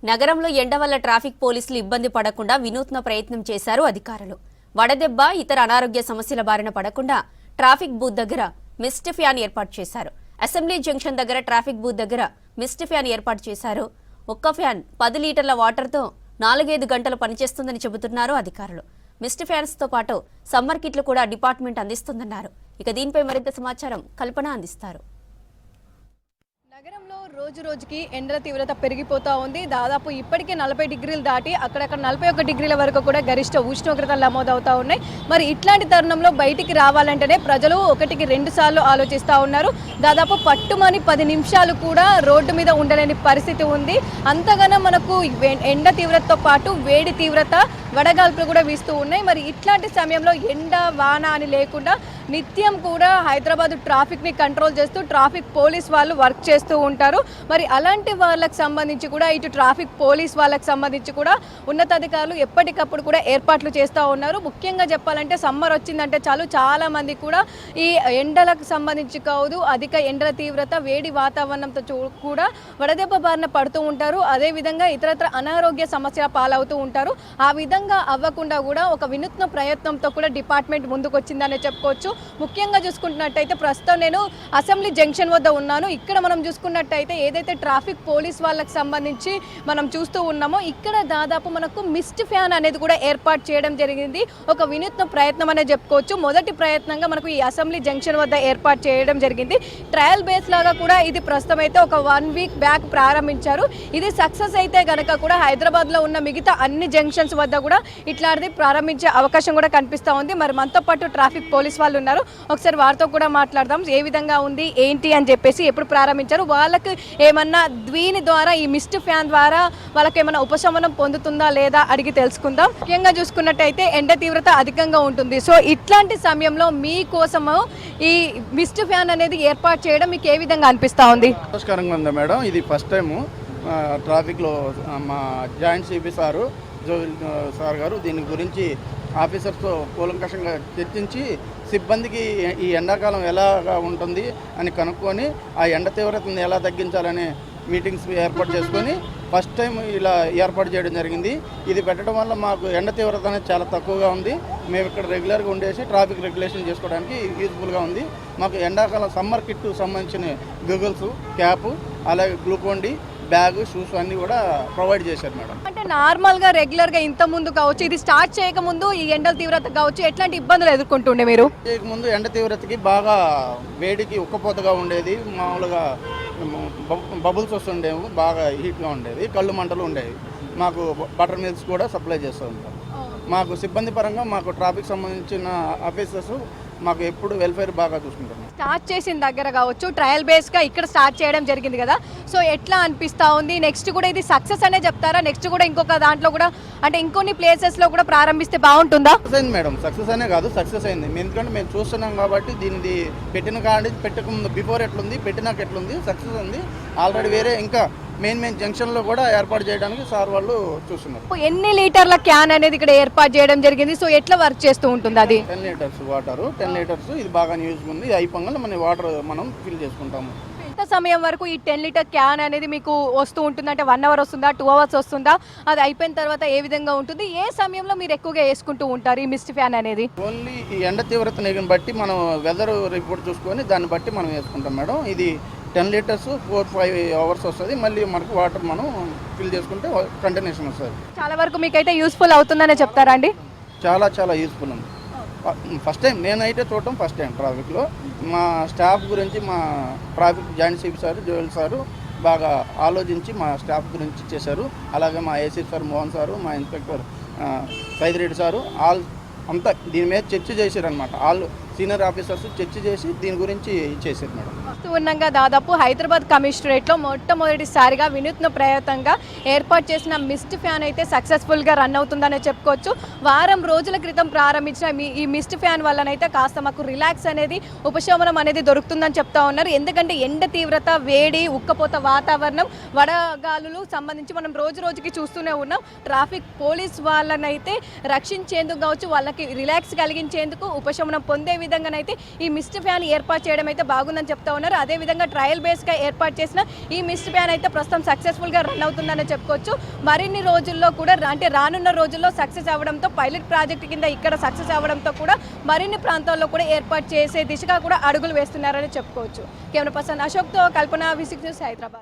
నగరంలో ఎండ వల్ల ట్రాఫిక్ పోలీసులు ఇబ్బంది పడకుండా వినూత్న ప్రయత్నం చేశారు అధికారులు. వడదెబ్బ ఇతర అనారోగ్య సమస్యల బారిన పడకుండా ట్రాఫిక్ బూత్ దగ్గర మిస్ట్ ఫ్యాన్ ఏర్పాటు చేశారు. అసెంబ్లీ జంక్షన్ దగ్గర ట్రాఫిక్ బూత్ దగ్గర మిస్ట్ ఫ్యాన్ ఏర్పాటు చేశారు. ఒక్క ఫ్యాన్ 10 లీటర్ల వాటర్తో 4-5 గంటలు పనిచేస్తుందని చెబుతున్నారు అధికారులు. మిస్ట్ ఫ్యాన్స్ తో పాటు సమ్మర్ కిట్లు కూడా డిపార్ట్మెంట్ అందిస్తుందన్నారు. ఇక దీనిపై మరింత సమాచారం కల్పన అందిస్తారు. నగరంలో రోజు రోజుకి ఎండల తీవ్రత పెరిగిపోతూ ఉంది. దాదాపు ఇప్పటికే 40 డిగ్రీలు దాటి అక్కడక్కడ 41 డిగ్రీల వరకు కూడా గరిష్ట ఉష్ణోగ్రతలు నమోదవుతూ ఉన్నాయి. మరి ఇట్లాంటి తరుణంలో బయటికి రావాలంటేనే ప్రజలు 1-2 సార్లు ఆలోచిస్తూ ఉన్నారు. దాదాపు పట్టుమని 10 నిమిషాలు కూడా రోడ్డు మీద ఉండలేని పరిస్థితి ఉంది. అంతగానో మనకు ఎండ తీవ్రతతో పాటు వేడి తీవ్రత, వడగాల్పులు కూడా వీస్తూ ఉన్నాయి. మరి ఇట్లాంటి సమయంలో ఎండ వాన అని లేకుండా నిత్యం కూడా హైదరాబాద్ ట్రాఫిక్ని కంట్రోల్ చేస్తూ ట్రాఫిక్ పోలీస్ వాళ్ళు వర్క్ చేస్తూ ఉంటారు. మరి అలాంటి వాళ్ళకి సంబంధించి కూడా ఇటు ట్రాఫిక్ పోలీస్ వాళ్ళకి సంబంధించి కూడా ఉన్నతాధికారులు ఎప్పటికప్పుడు కూడా ఏర్పాట్లు చేస్తూ ఉన్నారు. ముఖ్యంగా చెప్పాలంటే సమ్మర్ వచ్చిందంటే చాలు చాలా మంది కూడా ఈ ఎండలకు సంబంధించి కాదు, అధిక ఎండల తీవ్రత, వేడి వాతావరణంతో కూడా వడదెబ్బ బారిన పడుతూ ఉంటారు. అదేవిధంగా ఇతరత్ర అనారోగ్య సమస్యల పాలవుతూ ఉంటారు. ఆ విధంగా అవ్వకుండా కూడా ఒక వినూత్న ప్రయత్నంతో కూడా డిపార్ట్మెంట్ ముందుకు వచ్చిందనే చెప్పుకోవచ్చు. ముఖ్యంగా చూసుకుంటున్నట్టయితే ప్రస్తుతం నేను అసెంబ్లీ జంక్షన్ వద్ద ఉన్నాను. ఇక్కడ మనం చూసుకున్నట్టయితే ఏదైతే ట్రాఫిక్ పోలీస్ వాళ్ళకి సంబంధించి మనం చూస్తూ ఉన్నామో ఇక్కడ దాదాపు మనకు మిస్ట్ ఫ్యాన్ అనేది కూడా ఏర్పాటు చేయడం జరిగింది. ఒక వినూత్న ప్రయత్నం అనే చెప్పుకోవచ్చు. మొదటి ప్రయత్నంగా మనకు ఈ అసెంబ్లీ జంక్షన్ వద్ద ఏర్పాటు చేయడం జరిగింది. ట్రయల్ బేస్ లాగా కూడా ఇది ప్రస్తుతం అయితే ఒక 1 వీక్ బ్యాక్ ప్రారంభించారు. ఇది సక్సెస్ అయితే గనక కూడా హైదరాబాద్లో ఉన్న మిగతా అన్ని జంక్షన్స్ వద్ద కూడా ఇట్లాంటిది ప్రారంభించే అవకాశం కూడా కనిపిస్తూ ఉంది. మరి మనతో పాటు ట్రాఫిక్ పోలీస్ వాళ్ళు ఉన్నారు. ఒకసారి వారితో కూడా మాట్లాడదాం. ఏ విధంగా ఉంది ఏంటి అని చెప్పేసి, ఎప్పుడు ప్రారంభించారు, వాళ్ళకి ఏమన్నా దీని ద్వారా ఈ మిస్ట్ ఫ్యాన్ ద్వారా వాళ్ళకి ఏమైనా ఉపశమనం పొందుతుందా లేదా అడిగి తెలుసుకుందాం. ముఖ్యంగా చూసుకున్నట్టయితే ఎండ తీవ్రత అధికంగా ఉంటుంది. సో ఇట్లాంటి సమయంలో మీకోసము ఈ మిస్ట్ ఫ్యాన్ అనేది ఏర్పాటు చేయడం మీకు ఏ విధంగా అనిపిస్తూ ఉంది? నమస్కారంగా ఉందా మేడం. ఇది ఫస్ట్ టైము ట్రాఫిక్లో మా జాయింట్ సిపి సారు సార్ గారు దీని గురించి ఆఫీసర్స్తో కూలంకషంగా చర్చించి సిబ్బందికి ఈ ఎండాకాలం ఎలాగా ఉంటుంది అని కనుక్కొని ఆ ఎండ తీవ్రతను ఎలా తగ్గించాలనే మీటింగ్స్ ఏర్పాటు చేసుకొని ఫస్ట్ టైం ఇలా ఏర్పాటు చేయడం జరిగింది. ఇది పెట్టడం వల్ల మాకు ఎండ తీవ్రత అనేది చాలా తక్కువగా ఉంది. మేము ఇక్కడ రెగ్యులర్గా ఉండేసి ట్రాఫిక్ రెగ్యులేషన్ చేసుకోవడానికి యూజ్ఫుల్గా ఉంది. మాకు ఎండాకాలం సమ్మర్ కిట్ సంబంధించిన గూగుల్స్, క్యాప్, అలాగే గ్లూకోన్-డి, బ్యాగ్, షూస్ అన్నీ కూడా ప్రొవైడ్ చేశారు మేడం. అంటే నార్మల్గా రెగ్యులర్గా ఇంత ముందు కావచ్చు, ఇది స్టార్ట్ చేయకముందు ఈ ఎండల తీవ్రత కావచ్చు, ఎట్లాంటి ఇబ్బందులు ఎదుర్కొంటుండే మీరు? చేయకముందు ఎండ తీవ్రతకి బాగా వేడికి ఉక్కపోతగా ఉండేది, మామూలుగా బబుల్స్ వస్తుండేవి, బాగా హీట్గా ఉండేది, కళ్ళు మంటలు ఉండేవి. మాకు బటర్ మిల్క్స్ కూడా సప్లై చేస్తూ ఉంటాం. మాకు సిబ్బంది పరంగా మాకు ట్రాఫిక్ సంబంధించిన ఆఫీసర్స్ మాకు ఎప్పుడు వెల్ఫేర్ బాగా చూసుకుంటాం. స్టార్ట్ చేసిన దగ్గర కావచ్చు, ట్రయల్ బేస్గా ఇక్కడ స్టార్ట్ చేయడం జరిగింది కదా, సో ఎట్లా అనిపిస్తూ ఉంది? నెక్స్ట్ కూడా ఇది సక్సెస్ అనే చెప్తారా? నెక్స్ట్ కూడా ఇంకొక దాంట్లో కూడా అంటే ఇంకొన్ని ప్లేసెస్లో కూడా ప్రారంభిస్తే బాగుంటుందా? సక్సెస్ అయింది మేడం. సక్సెస్ అనే కాదు, సక్సెస్ అయింది. ఎందుకంటే మేము చూస్తున్నాం కాబట్టి దీనిది పెట్టిన కాడి పెట్టకముందు బిఫోర్ ఎట్లుంది, పెట్టినాక ఎట్లుంది, సక్సెస్ ఉంది. ఆల్రెడీ వేరే ఇంకా మెయిన్ జంక్షన్లో కూడా ఏర్పాటు చేయడానికి సార్ వాళ్ళు చూస్తున్నారు. ఎన్ని లీటర్ల క్యాన్ అనేది ఇక్కడ ఏర్పాటు చేయడం జరిగింది? సో ఎట్లా వర్క్ చేస్తూ ఉంటుంది అది? 10 లీటర్స్ వాటర్, 10 లీటర్స్. ఇది బాగా యూజ్ ఉంది. ఇది అయిపోగానే మన వాటర్ మనం ఫిల్ చేసుకుంటాము. ఎంత సమయం వరకు ఈ 10 లీటర్ క్యాన్ అనేది మీకు వస్తూ ఉంటుంది? అంటే 1 అవర్ వస్తుందా, 2 అవర్స్ వస్తుందా? అది అయిపోయిన తర్వాత ఏ విధంగా ఉంటుంది? ఏ సమయంలో మీరు ఎక్కువగా వేసుకుంటూ ఉంటారు ఈ మిస్ట్ ఫ్యాన్ అనేది? ఓన్లీ ఈ ఎండ తీవ్రతని బట్టి మనం వెదర్ రిపోర్ట్ చూసుకొని దాన్ని బట్టి మనం వేసుకుంటాం మేడం. ఇది 10 లీటర్స్ 4-5 అవర్స్ వస్తుంది. మళ్ళీ మనకు వాటర్ మనం ఫిల్ చేసుకుంటే కంటిన్యూషన్ వస్తుంది. చాలా వరకు మీకైతే యూస్ఫుల్ అవుతుందనే చెప్తారా అండి? చాలా యూస్ఫుల్ ఉంది. ఫస్ట్ టైం నేనైతే చూడటం ఫస్ట్ టైం ట్రాఫిక్లో. మా స్టాఫ్ గురించి మా traffic joint CP sir, Joel sir బాగా ఆలోచించి మా స్టాఫ్ గురించి చేశారు. అలాగే మా ఏసీ సార్ మోహన్ సారు, మా ఇన్స్పెక్టర్ సైదిరెడ్డి సారు అంతా దీని మీద చర్చ చేశారనమాట. ఆల్ సీనియర్ ఆఫీసర్స్ చర్చ చేసి దీని గురించి చేశారు మేడం. ఉన్నంగా దాదాపు హైదరాబాద్ కమిషనరేట్లో మొట్టమొదటిసారిగా వినూత్న ప్రయత్నంగా ఏర్పాటు చేసిన మిస్ట్ ఫ్యాన్ అయితే సక్సెస్ఫుల్గా రన్ అవుతుందనే చెప్పుకోవచ్చు. వారం రోజుల క్రితం ప్రారంభించిన ఈ మిస్ట్ ఫ్యాన్ వల్లనైతే కాస్త మాకు రిలాక్స్ అనేది, ఉపశమనం అనేది దొరుకుతుందని చెప్తా ఉన్నారు. ఎందుకంటే ఎండ తీవ్రత, వేడి, ఉక్కపోత వాతావరణం, వడగాలులు సంబంధించి మనం రోజుకి చూస్తూనే ఉన్నాం. ట్రాఫిక్ పోలీస్ వాళ్ళనైతే రక్షించేందుకు కావచ్చు, వాళ్ళకి రిలాక్స్ కలిగించేందుకు, ఉపశమనం పొందే విధంగానైతే ఈ మిస్ట్ ఫ్యాన్ ఏర్పాటు చేయడం అయితే బాగుందని చెప్తా ఉన్నారు. అదేవిధంగా ట్రయల్ బేస్గా ఏర్పాటు చేసిన ఈ మిస్ట్ ఫ్యాన్ అయితే ప్రస్తుతం సక్సెస్ఫుల్గా రన్ అవుతుందని చెప్పుకోవచ్చు. మరిన్ని రోజుల్లో కూడా అంటే రానున్న రోజుల్లో సక్సెస్ అవ్వడంతో పైలట్ ప్రాజెక్ట్ కింద ఇక్కడ సక్సెస్ అవ్వడంతో కూడా మరిన్ని ప్రాంతాల్లో కూడా ఏర్పాటు చేసే దిశగా కూడా అడుగులు వేస్తున్నారని చెప్పుకోవచ్చు. కెమెరా పర్సన్ అశోక్తో కల్పన, V6 న్యూస్, హైదరాబాద్.